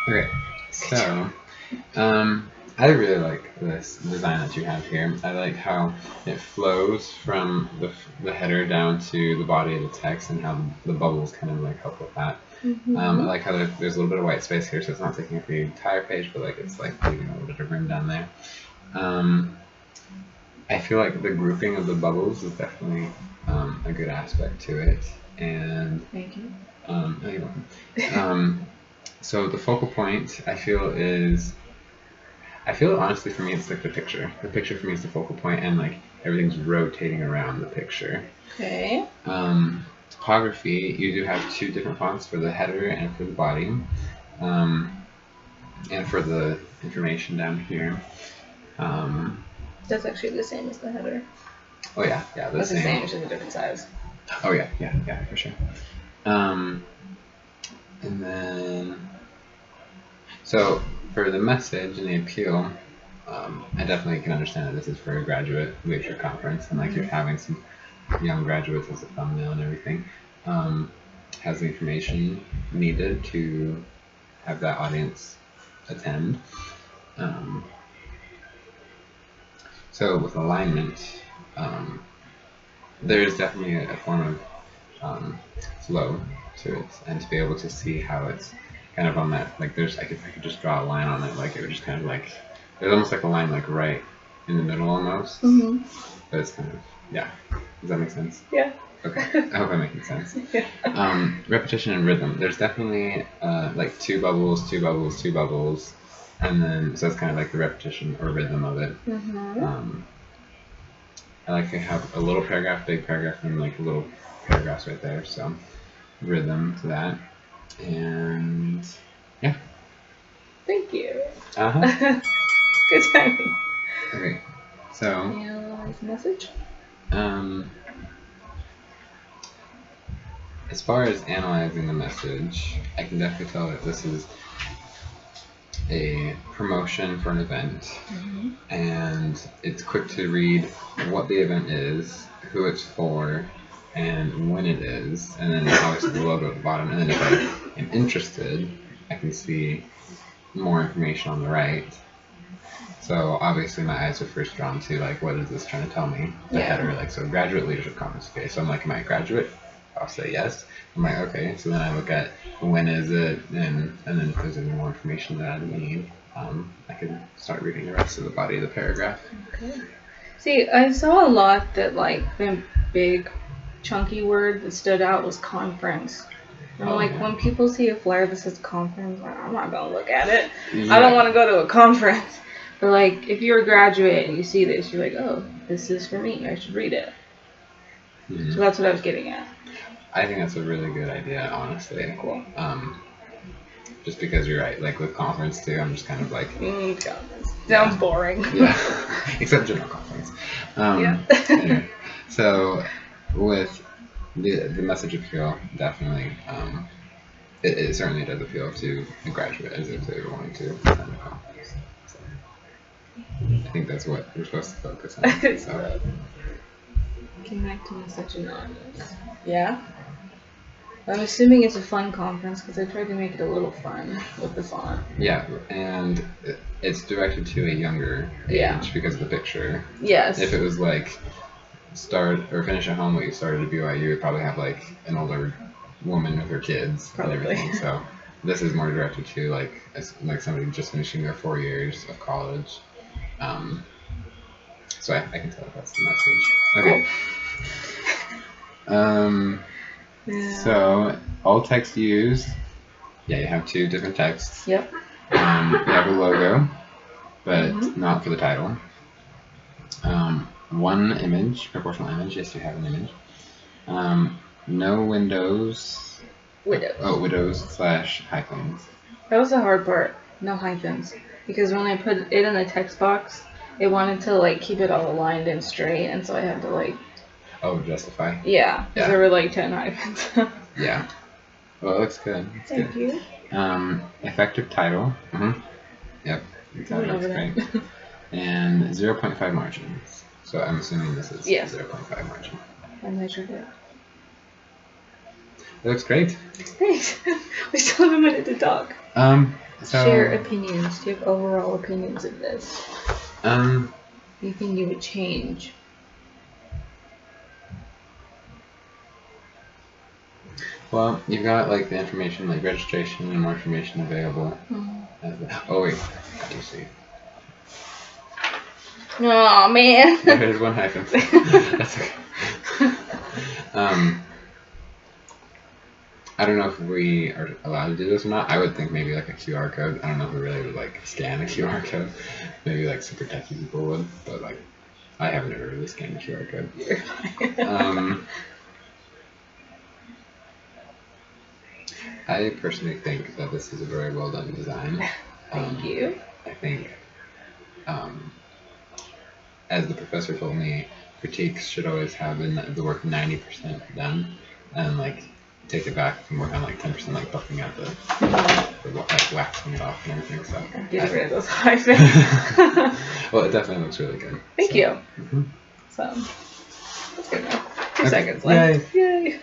Okay, so I really like this design that you have here. I like how it flows from the header down to the body of the text and how the bubbles kind of like help with that. I like how there's a little bit of white space here, so it's not taking up the entire page, but like it's like leaving a little bit of room down there. I feel like the grouping of the bubbles is definitely a good aspect to it, and thank you. Oh, you're welcome. So the focal point I feel honestly for me it's like the picture. The picture for me is the focal point, and like everything's rotating around the picture. Okay. Typography, you do have two different fonts for the header and for the body, and for the information down here. That's actually the same as the header. Oh yeah, the same. It's just a different size. Oh yeah, for sure. And then, so for the message and the appeal, I definitely can understand that this is for a graduate literature conference, and like you're having some young graduates as a thumbnail and everything. Has the information needed to have that audience attend. So with alignment, there is definitely a form of flow to it, and to be able to see how it's kind of on that, like I could just draw a line on it, like it would just kind of like, there's almost like a line like right in the middle almost, but it's kind of, yeah, does that make sense? Yeah. Okay, I hope I'm making sense. Yeah. Repetition and rhythm, there's definitely like two bubbles, and then, so that's kind of like the repetition or rhythm of it. I like to have a little paragraph, big paragraph, and like little paragraphs right there, so rhythm to that. And yeah. Thank you. Good timing. Okay, so Analyze message. As far as analyzing the message, I can definitely tell that this is a promotion for an event, and it's quick to read what the event is, who it's for, and when it is, and then obviously the logo at the bottom. And then if I am interested, I can see more information on the right. So obviously my eyes are first drawn to like, what is this trying to tell me? The header, like, so graduate leadership conference. Okay, so I'm like, am I a graduate? I'll say yes. I'm like, okay. So then I look at when is it, and then if there's any more information that I need, I can start reading the rest of the body of the paragraph. Okay. See, I saw a lot that like the big chunky word that stood out was conference. And when people see a flyer that says conference, I'm not gonna look at it. Yeah. I don't want to go to a conference. But like, if you're a graduate and you see this, you're like, oh, this is for me. I should read it. So that's what I was getting at. I think that's a really good idea, honestly. Cool. Just because you're right, like with conference too, I'm just kind of like, conference. Sounds boring. Yeah. Except general conference. Anyway. So with the message appeal, definitely, it certainly does appeal to a graduate as if they were wanting to attend a conference. So I think that's what we're supposed to focus on. So. Connect to message and audience. Yeah. I'm assuming it's a fun conference because I tried to make it a little fun with the font. Yeah, and it's directed to a younger age because of the picture. Yes. If it was like start or finish at home what you started at BYU, you would probably have like an older woman with her kids and everything. So this is more directed to like somebody just finishing their 4 years of college. So I can tell if that's the message. Okay. Cool. So all text used. Yeah, you have two different texts. Yep. You have a logo, but not for the title. One image, proportional image. Yes, you have an image. No windows. Widows. Oh, widows / hyphens. That was the hard part. No hyphens. Because when I put it in the text box, it wanted to like keep it all aligned and straight, and so I had to like. Oh, justify. Yeah, because there were like 10 hyphens. Yeah. Well, it looks good. Thank you. Effective title. Yep. That looks great. And 0.5 margins. So I'm assuming this is 0.5 margin. I measured it. It looks great. Thanks. We still have a minute to talk. So, share opinions. Do you have overall opinions of this? Anything you would change? Well, you've got like the information, like registration and more information available. Oh wait, I do see. Oh man. There's one hyphen. That's okay. I don't know if we are allowed to do this or not. I would think maybe like a QR code. I don't know if we really would like scan a QR code. Maybe like super techy people would, but like I haven't ever really scanned a QR code. I personally think that this is a very well done design. Thank you. I think, as the professor told me, critiques should always have the work 90% done, and like take it back and work on like 10%, like buffing out the like waxing it off and everything. So get rid of those hyphens. Well, it definitely looks really good. Thank you. So that's good enough. 2 seconds left. Yay. Yay.